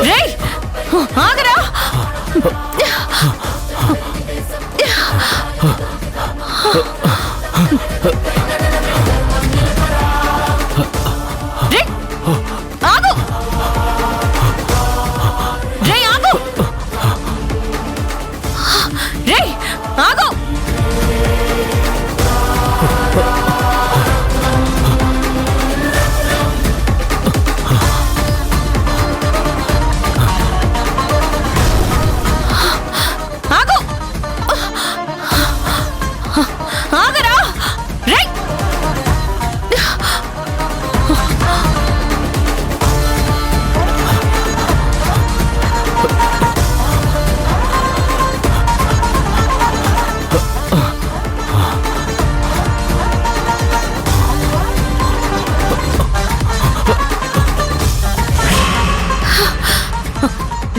రేయ్ ఆగరా రేయ్ ఆగు రేయ్ ఆగు రేయ్ ఆగు ఆగరా రేయ్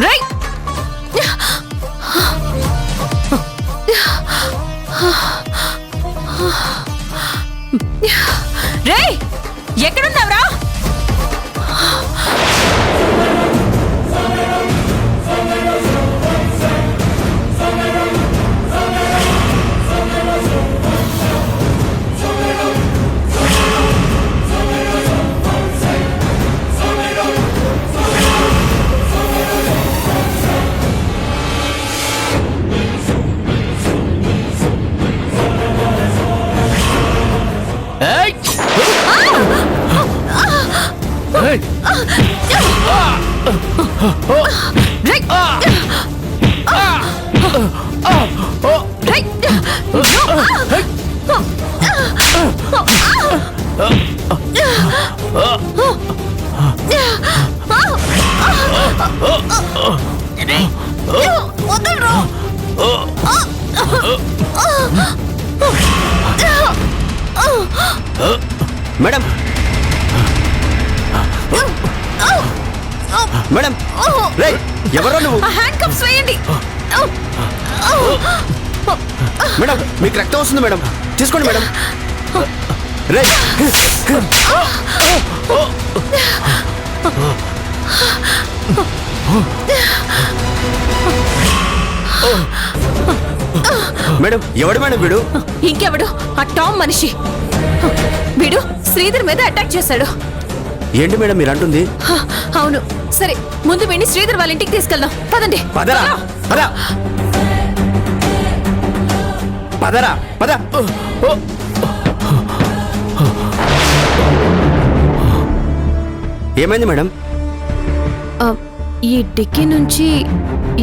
రేయ్ రేయ్ ఎక్కడున్నావురా మేడం మేడం రేయ్ ఎవరో నువ్వు హ్యాండ్ కప్స్ వేయండి మేడం మీకు రక్తం వస్తుంది మేడం తీసుకోండి మేడం రేయ్ మేడం ఎవడు మేడం వీడు ఇంకెవడు ఆ టామ్ మనిషి వీడు శ్రీధర్ మీద అటాక్ చేశాడు ఏంటి మేడం మీరు అంటుంది అవును సరే ముందు వీడిని శ్రీధర్ వాళ్ళ ఇంటికి తీసుకెళ్దాం పదండి పదరా పద పదరా పద ఏమైంది మేడం ఈ డిక్కీ నుంచి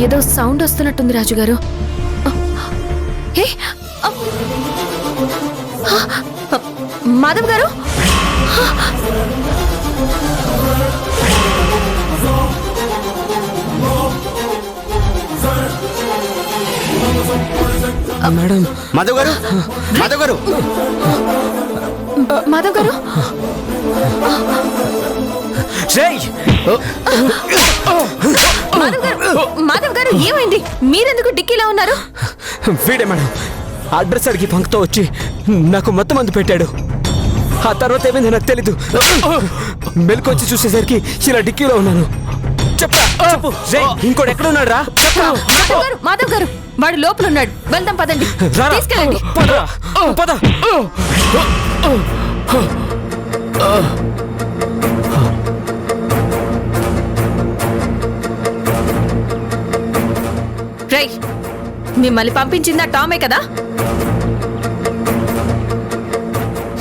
ఏదో సౌండ్ వస్తున్నట్టుంది రాజుగారు మాధవ్ గారు మేడం మాధవ్ గారు మాధవ్ గారు మాధవ్ గారు మాధవ్ గారు ఏమైంది మీరెందుకు డిక్కీలో ఉన్నారు వీడే మేడం అడ్రస్ అడిగి పంక్తో వచ్చి నాకు మొత్తం మందు పెట్టాడు ఆ తర్వాత ఏమైంది నాకు తెలీదు మెలకు వచ్చి చూసేసరికి ఇలా డిక్కీలో ఉన్నాను చెప్పు ఇంకోటి ఎక్కడ ఉన్నాడు రా మాధవ్ గారు వాడు లోపల ఉన్నాడు వెళ్దాం పదండి తీసుకెళ్ళండి పద రై మిమ్మల్ని పంపించింది ఆ టామే కదా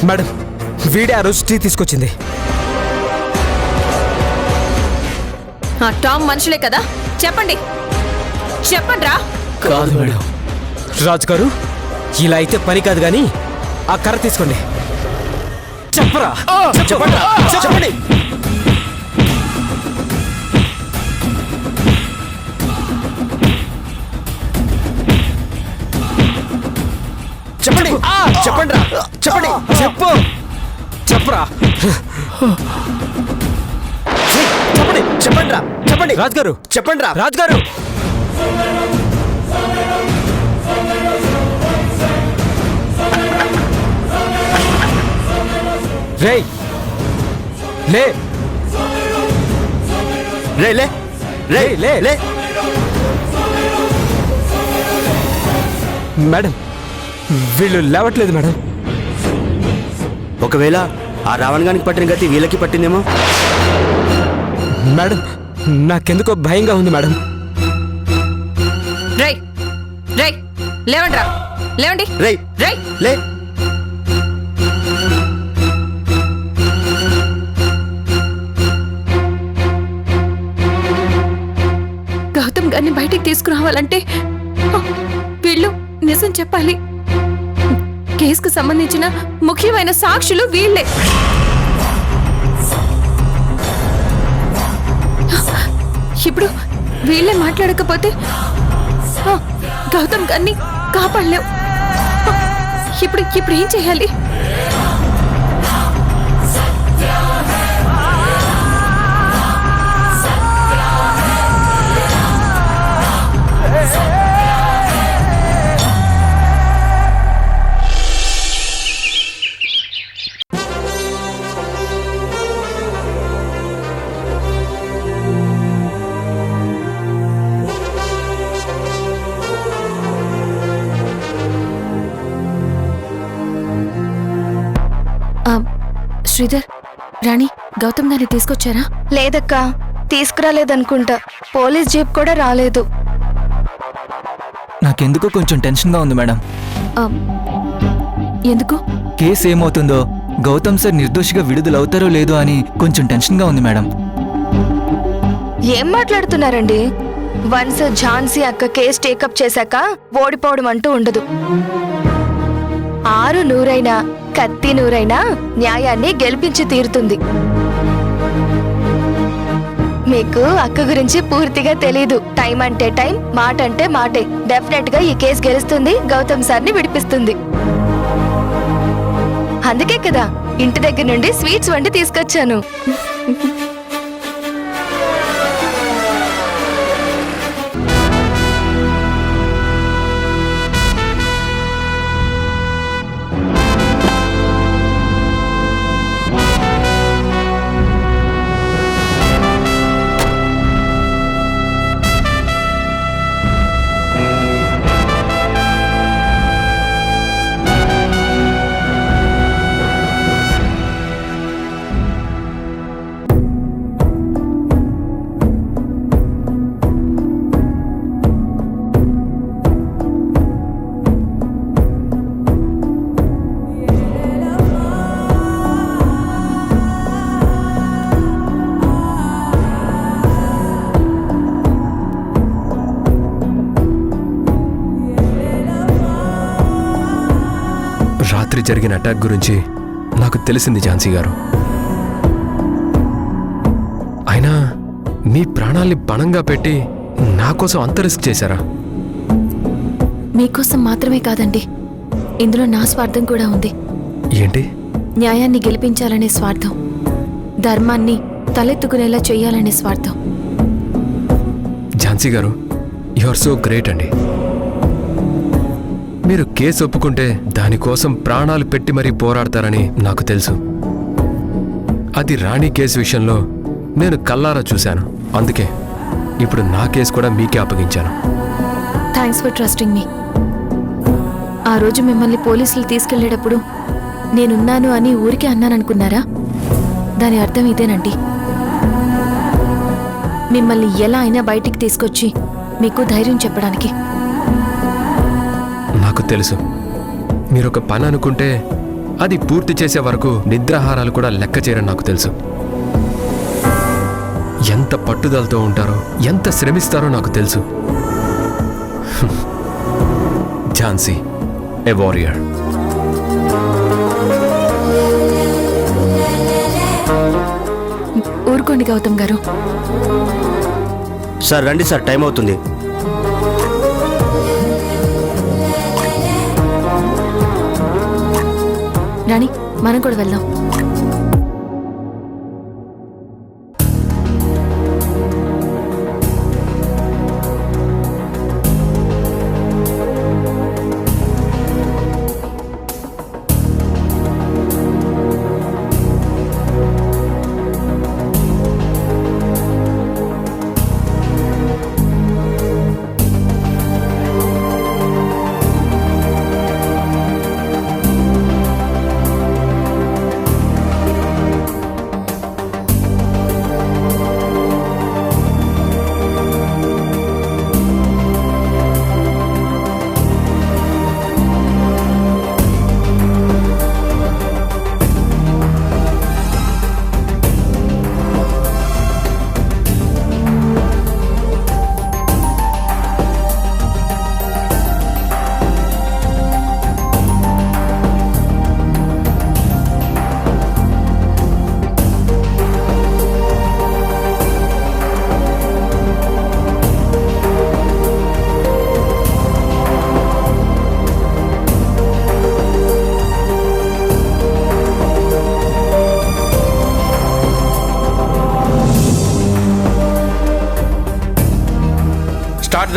మేడం వీడే ఆ రోజు టీ తీసుకొచ్చింది ఆ టామ్ మనుషులే కదా చెప్పండి చెప్పండి రా కాదు మేడం రాజు గారు ఇలా అయితే పని కాదు కానీ ఆ కర్ర తీసుకోండి చెప్పరా చెప్పండి చెప్పండి చెప్పండి చెప్పండి రా చెప్పండి చెప్పు చెప్పరా చెప్పండి చెప్పండి రా, చెప్పండి రాజ్ గారు చెప్పండి రా. రాజ్ గారు రేయ్ లే రే లే రే లే. లే మేడం వీళ్ళు లేవట్లేదు మేడం. ఒకవేళ ఆ రావణ్ గానికి పట్టిన గతి వీళ్ళకి పట్టిందేమో. మేడం నాకెందుకో భయంగా ఉంది మేడం. రై రై లేవండి రా, లేవండి రే రై. లే గౌతమ్ గారిని బయటికి తీసుకురావాలంటే వీళ్ళు నిజం చెప్పాలి. కేసుకు సంబంధించిన ముఖ్యమైన సాక్షులు వీళ్ళే. ఇప్పుడు వీళ్ళే మాట్లాడకపోతే గౌతమ్ గారిని కాపాడలేవు. ఇప్పుడు ఏం చేయాలి? శ్రీధర్, రాణి, గౌతమ్ గారిని తీసుకొచ్చారా? లేదక్కా, తీసుకురాలేదనుకుంటా. పోలీస్ జీప్ కూడా రాలేదు. నాకెందుకో కొంచెం టెన్షన్గా ఉంది మేడం. ఎందుకు? కేసు ఏమవుతుందో, గౌతమ్ సార్ నిర్దోషిగా విడుదలవుతారో లేదో అని కొంచెం టెన్షన్గా ఉంది మేడం. ఏం మాట్లాడుతున్నారండి? వన్స్ ఝాన్సీ అక్క కేసు టేకప్ చేశాక ఓడిపోవడం అంటూ ఉండదు. 6 నూరైనా కత్తి నూరైనా న్యాయాన్ని గెలిపించి తీరుతుంది. మీకు అక్క గురించి పూర్తిగా తెలీదు. టైం అంటే టైం, మాట అంటే మాటే. డెఫినెట్ గా ఈ కేసు గెలుస్తుంది, గౌతమ్ సార్ని విడిపిస్తుంది. అందుకే కదా ఇంటి దగ్గర నుండి స్వీట్స్ వండి తీసుకొచ్చాను. రాత్రి జరిగిన అటాక్ గురించి నాకు తెలిసింది ఝాన్సీ గారు. అయినా మీ ప్రాణాల్ని పణంగా పెట్టి నా కోసం అంత రిస్క్ చేశారా? మీకోసం మాత్రమే కాదండి, ఇందులో నా స్వార్థం కూడా ఉంది. ఏంటి? న్యాయాన్ని గెలిపించాలనే స్వార్థం, ధర్మాన్ని తలెత్తుకునేలా చెయ్యాలనే స్వార్థం. ఝాన్సీ గారు, యు ఆర్ సో గ్రేట్ అండి. మీరు కేసు ఒప్పుకుంటే దానికోసం ప్రాణాలు పెట్టి మరీ పోరాడతారని నాకు తెలుసు. అది రాణి కేసు విషయంలో నేను కల్లారా చూశాను. అందుకే ఇప్పుడు నా కేసు కూడా మీకే అప్పగించాను. Thanks for trusting me. ఆ రోజు మిమ్మల్ని పోలీసులు తీసుకెళ్లేటప్పుడు నేనున్నాను అని ఊరికే అన్నాననుకున్నారా? దాని అర్థం ఇదేనండి. మిమ్మల్ని ఎలా అయినా బయటికి తీసుకొచ్చి మీకు ధైర్యం చెప్పడానికి. నాకు తెలుసు, మీరొక పని అనుకుంటే అది పూర్తి చేసే వరకు నిద్రాహారాలు కూడా లెక్క చేయరని నాకు తెలుసు. ఎంత పట్టుదలతో ఉంటారో, ఎంత శ్రమిస్తారో నాకు తెలుసు. Jhansi, a warrior. ఊరుకోండి గౌతమ్ గారు. సార్ రండి సార్, టైం అవుతుంది. రాణి, మనం కూడా వెళ్దాం.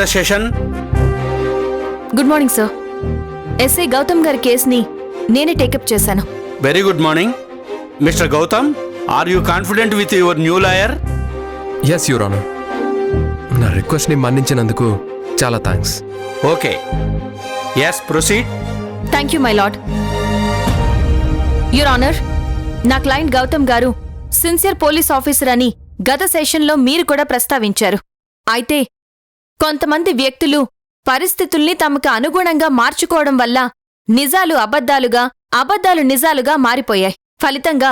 The session. Good morning sir. SI Gautam గారి కేసుని నేనే టేకప్ చేశాను. Very good morning. Mister Gautam, are you confident with your new lawyer? Yes your honour. నా రిక్వెస్ట్ని మన్నించినందుకు చాలా thanks. Okay, yes proceed. Thank you my lord. Your honour, నా client Gautam గారు సిన్సియర్ పోలీస్ ఆఫీసర్ అని గత సెషన్లో మీరు కూడా ప్రస్తావించారు. అయితే కొంతమంది వ్యక్తులు పరిస్థితుల్ని తమకు అనుగుణంగా మార్చుకోవడం వల్ల నిజాలు అబద్ధాలుగా, అబద్ధాలు నిజాలుగా మారిపోయాయి. ఫలితంగా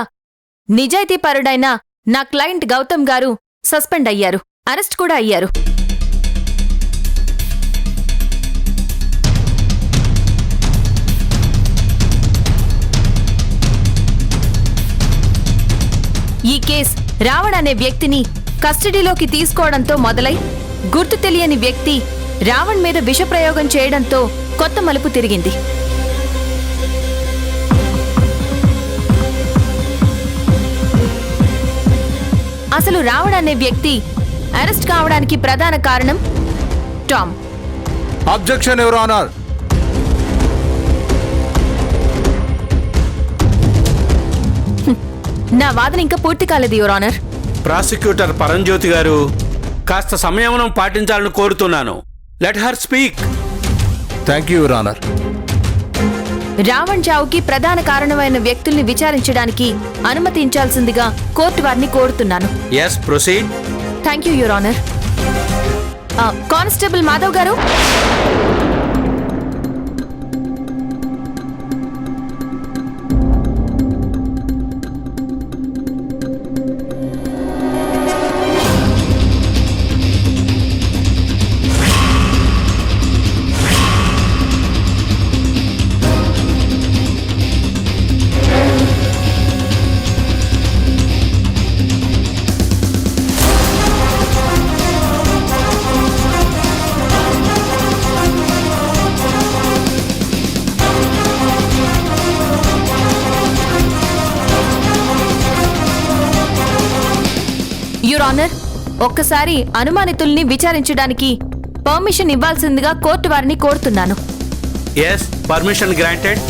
నిజాయితీపరుడైన నా క్లయింట్ గౌతమ్ గారు సస్పెండ్ అయ్యారు, అరెస్ట్ కూడా అయ్యారు. ఈ కేస్ రావణ్ అనే వ్యక్తిని కస్టడీలోకి తీసుకోవడంతో మొదలై గుర్తు తెలియని వ్యక్తి రావణ్ మీద విషప్రయోగం చేయడంతో కొత్త మలుపు తిరిగింది. అసలు రావణ్ అనే వ్యక్తి అరెస్ట్ కావడానికి ప్రధాన కారణం టామ్. Objection your honour. నా వాదన ఇంకా పూర్తి కాలేదు యువర్ ఆనర్. ప్రాసిక్యూటర్ పరంజ్యోతి గారు, కాస్త సంయమనం పాటించాలని కోరుతున్నాను. Let her speak. Thank you your honour. Ravan చావుకి ప్రధాన కారణమైన వ్యక్తుల్ని విచారించడానికి అనుమతించాల్సిందిగా కోర్టు వారిని కోరుతున్నాను. Yes proceed. Thank you your honour. Constable Madhav గారు, యువర్ ఆనర్, ఒక్కసారి అనుమానితుల్ని విచారించడానికి పర్మిషన్ ఇవ్వాల్సిందిగా కోర్టు వారిని కోరుతున్నాను. Yes, permission granted.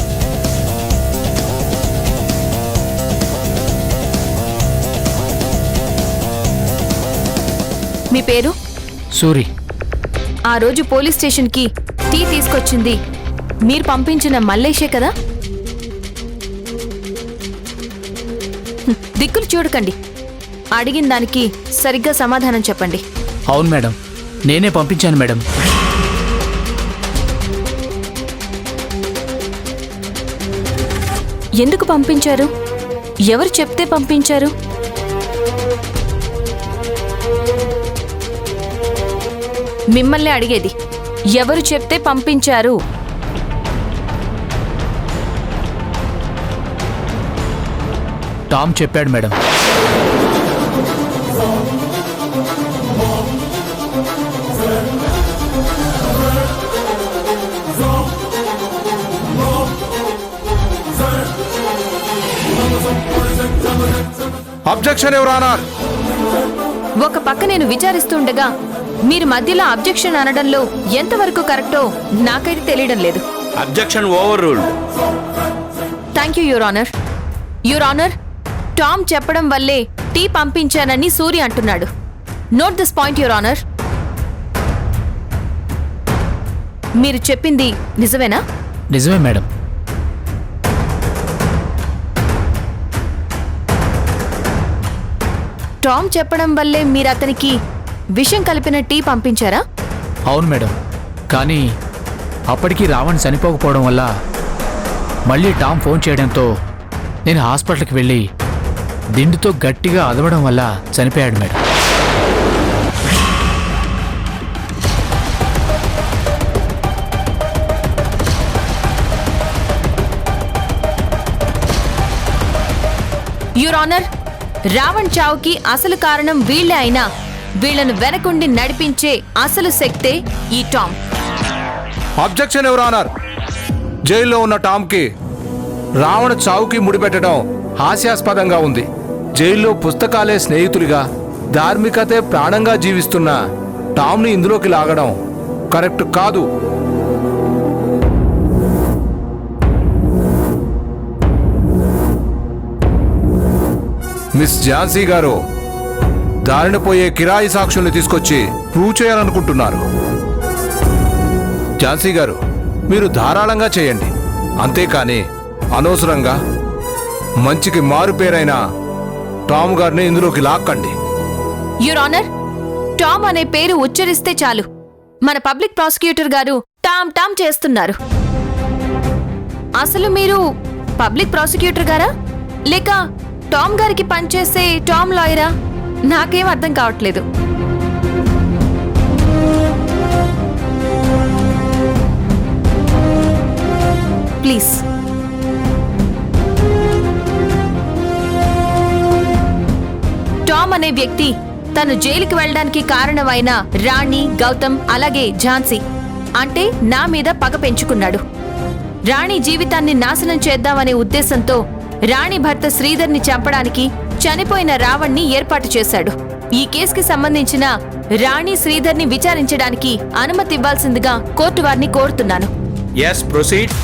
మీ పేరు? సూరి. ఆ రోజు పోలీస్ స్టేషన్కి టీ తీసుకొచ్చింది మీరు పంపించిన మల్లేషే కదా? దిక్కులు చూడకండి, అడిగిన దానికి సరిగ్గా సమాధానం చెప్పండి. అవును మేడం, నేనే పంపించాను మేడం. ఎందుకు పంపించారు? ఎవరు చెప్తే పంపించారు? మిమ్మల్ని అడిగేది, ఎవరు చెప్తే పంపించారు? టామ్ చెప్పాడు మేడం. Objection your honour. ఒక పక్క నేను విచారిస్తుండగా మీరు మధ్యలో అబ్జెక్షన్ అనడంలో ఎంతవరకు కరెక్టో నాకైతే తెలియడం లేదు. Objection over ruled. Thank you your honour. Your honour, Tom చెప్పడం వల్లే టీ పంపించానని సూరి అంటున్నాడు. Note this point your honour. మీరు చెప్పింది నిజమేనా? నిజమే మేడం. టామ్ చెప్పడం వల్లే మీరు అతనికి విషం కలిపిన టీ పంపించారా? అవును మేడం, కానీ అప్పటికి రావణ్ చనిపోకపోవడం వల్ల మళ్ళీ టామ్ ఫోన్ చేయడంతో నేను హాస్పిటల్కి వెళ్ళి దిండుతో గట్టిగా అదవడం వల్ల చనిపోయాడు మేడం. యువర్ ఆనర్, రావణ్ చావుకి అసలు కారణం వీళ్లే అయినా వీళ్లను వెనకుండి నడిపించే అసలు శక్తే ఈ టామ్. Objection your honour. జైల్లో ఉన్న టామ్కి రావణ చావుకి ముడిపెట్టడం హాస్యాస్పదంగా ఉంది. జైల్లో పుస్తకాలే స్నేహితులుగా, ధార్మికతే ప్రాణంగా జీవిస్తున్న టామ్ని ఇందులోకి లాగడం కరెక్ట్ కాదు. మిస్ ఝాన్సీ గారు దారిన పోయే కిరాయి సాక్షుల్ని తీసుకొచ్చి ప్రూవ్ చేయాలనుకుంటున్నారు. ఝాన్సీ గారు, మీరు ధారాళంగా చేయండి, అంతేకాని అనవసరంగా మంచికి మారు పేరైన టామ్ గారిని ఇందులోకి లాక్కండి. యువర్ ఆనర్, టామ్ అనే పేరు ఉచ్చరిస్తే చాలు మన పబ్లిక్ ప్రాసిక్యూటర్ గారు టామ్ టామ్ చేస్తున్నారు. అసలు మీరు పబ్లిక్ ప్రాసిక్యూటర్ గారా లేక టామ్ గారికి పనిచేసే టామ్ లాయరా? నాకేం అర్థం కావట్లేదు. ప్లీజ్. టామ్ అనే వ్యక్తి తను జైలుకి వెళ్ళడానికి కారణమైన రాణి, గౌతమ్ అలాగే ఝాన్సీ అంటే నా మీద పగ పెంచుకున్నాడు. రాణి జీవితాన్ని నాశనం చేద్దామనే ఉద్దేశంతో రాణి భర్త శ్రీధర్ని చంపడానికి చనిపోయిన రావణ్ణి ఏర్పాటు చేశాడు. ఈ కేసుకి సంబంధించిన రాణి, శ్రీధర్ని విచారించడానికి అనుమతి ఇవ్వాల్సిందిగా కోర్టు వారిని కోరుతున్నాను. Yes, proceed.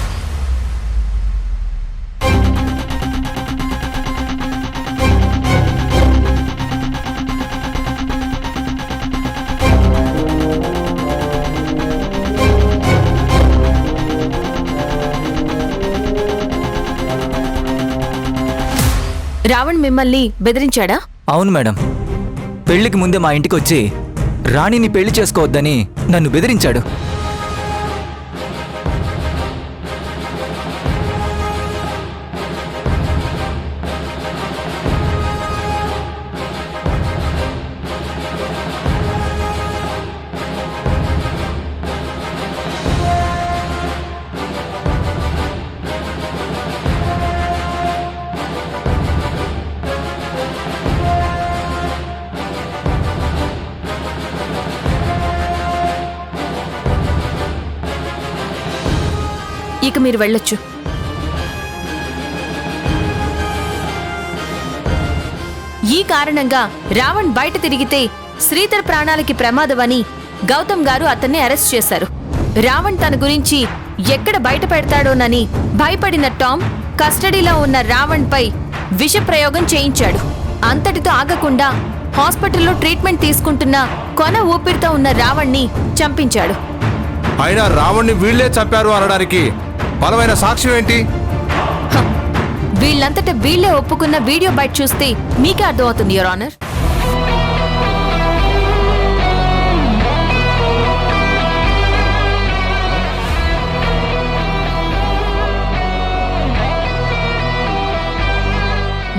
రావణ్ మిమ్మల్ని బెదిరించాడా? అవును మేడం, పెళ్లికి ముందే మా ఇంటికి వచ్చి రాణిని పెళ్లి చేసుకోవద్దని నన్ను బెదిరించాడు. ఇక మీరు వెళ్ళొచ్చు. ఈ కారణంగా రావణ్ బయట తిరిగితే శ్రీధర్ ప్రాణాలకి ప్రమాదమని గౌతమ్ గారు అతన్ని అరెస్ట్ చేశారు. రావణ్ తన గురించి ఎక్కడ బయట పెడతాడోనని భయపడిన టామ్ కస్టడీలో ఉన్న రావణ్ పై విష ప్రయోగం చేయించాడు. అంతటితో ఆగకుండా హాస్పిటల్లో ట్రీట్మెంట్ తీసుకుంటున్న కొన ఊపిరితో ఉన్న రావణ్ణి చంపించాడు. అయినా రావణ్ణి వీళ్లే చంపారు అనడానికి బలమైన సాక్ష్యం ఏంటి? వీళ్ళంతటా వీళ్లే ఒప్పుకున్న వీడియో బయట చూస్తే మీకే అర్థమవుతుంది యువర్ ఆనర్.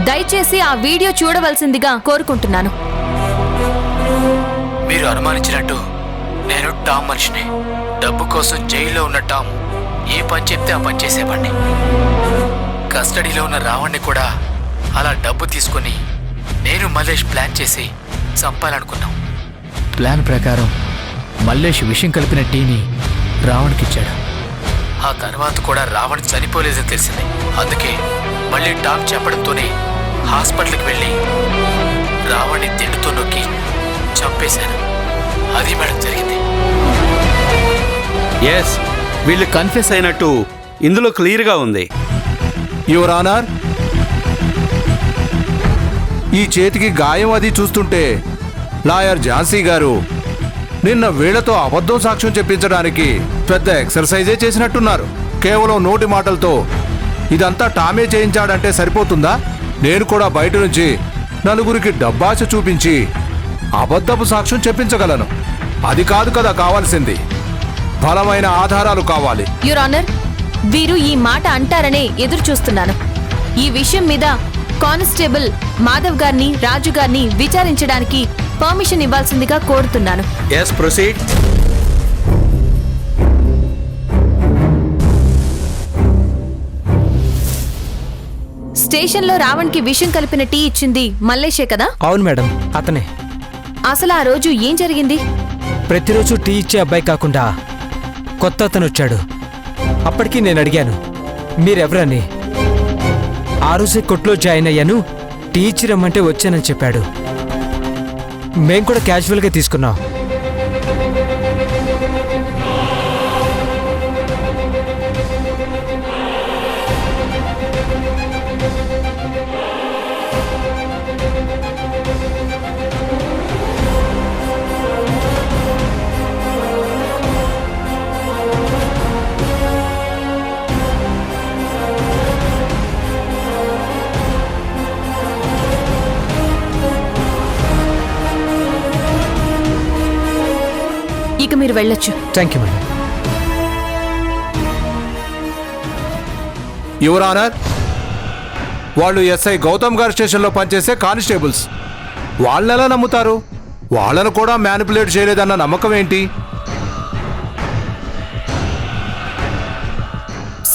దయచేసి ఆ వీడియో చూడవలసిందిగా కోరుకుంటున్నాను. మీరు అనుమానించినట్టు నేను టామ్ మనిషిని. డబ్బు కోసం జైల్లో ఉన్న టామ్ ఏ పని చెప్తే ఆ పని చేసేవాడిని. కస్టడీలో ఉన్న రావణ్ణి కూడా అలా డబ్బు తీసుకుని నేను మల్లేష్ ప్లాన్ చేసి చంపాలనుకున్నాం. ప్లాన్ ప్రకారం మల్లేష్ విషయం కలిపిన టీని రావణ్కిచ్చాడు. ఆ తర్వాత కూడా రావణ్ చనిపోలేదని తెలిసింది. అందుకే మళ్ళీ టామ్ చెప్పడంతోనే హాస్పిటల్కి వెళ్ళి రావణ్ణి తిండితో నొక్కి చంపేశాను. అది మేడం జరిగింది. ఎస్, వీళ్ళు కన్ఫెస్ అయినట్టు ఇందులో క్లియర్గా ఉంది. యువర్ ఆనర్, ఈ చేతికి గాయం అది చూస్తుంటే లాయర్ ఝాన్సీ గారు నిన్న వీళ్లతో అబద్ధం సాక్ష్యం చెప్పించడానికి పెద్ద ఎక్సర్సైజే చేసినట్టున్నారు. కేవలం నోటి మాటలతో ఇదంతా టామే చేయించాడంటే సరిపోతుందా? నేను కూడా బయట నుంచి నలుగురికి డబ్బాశ చూపించి అబద్ధపు సాక్ష్యం చెప్పించగలను. అది కాదు కదా కావాల్సింది, బలమైన ఆధారాలు కావాలి. యువర్ ఆనర్, వీరు ఈ మాట అంటారనే ఎదురు చూస్తున్నాను. ఈ విషయం మీద కానిస్టేబుల్ మాధవ్ గారిని, రాజు గారిని విచారించడానికి పర్మిషన్ ఇవ్వాల్సిందిగా కోరుతున్నాను. Yes, proceed. స్టేషన్లో రావణ్కి విషం కలిపిన టీ ఇచ్చింది మల్లేషే కదా? అవును మేడం, అతనే. అసలు ఆ రోజు ఏం జరిగింది? ప్రతిరోజు టీ ఇచ్చే అబ్బాయి కాకుండా కొత్త అతను వచ్చాడు. అప్పటికి నేను అడిగాను మీరెవరని. ఆ రోజే కొట్లో జాయిన్ అయ్యాను, టీ ఇచ్చి రమ్మంటే వచ్చానని చెప్పాడు. మేం కూడా క్యాజువల్గా తీసుకున్నాం. ఇక మీరు వెళ్ళొచ్చు. Thank you madam. Your honour, వాళ్ళు ఎస్ఐ గౌతమ్ గారి స్టేషన్లో పనిచేసే కానిస్టేబుల్స్. వాళ్ళెలా నమ్ముతారు? వాళ్ళను కూడా మ్యానిపులేట్ చేయలేదన్న నమ్మకం ఏంటి?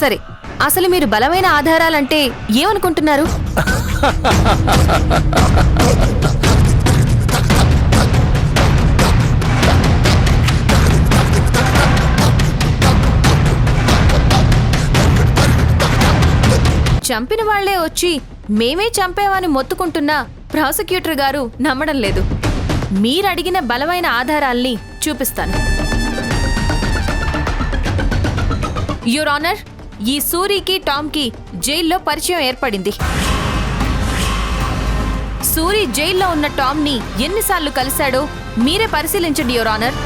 సరే, అసలు మీరు బలమైన ఆధారాలంటే ఏమనుకుంటున్నారు? చంపిన వాళ్లే వచ్చి మేమే చంపామని మొత్తుకుంటున్నా ప్రాసిక్యూటర్ గారు నమ్మడం లేదు. మీరడిగిన బలమైన ఆధారాల్ని చూపిస్తాను. యువర్ ఆనర్, ఈ సూరికి టామ్కి జైల్లో పరిచయం ఏర్పడింది. సూరి జైల్లో ఉన్న టామ్ని ఎన్నిసార్లు కలిశాడో మీరే పరిశీలించండి యువర్ ఆనర్.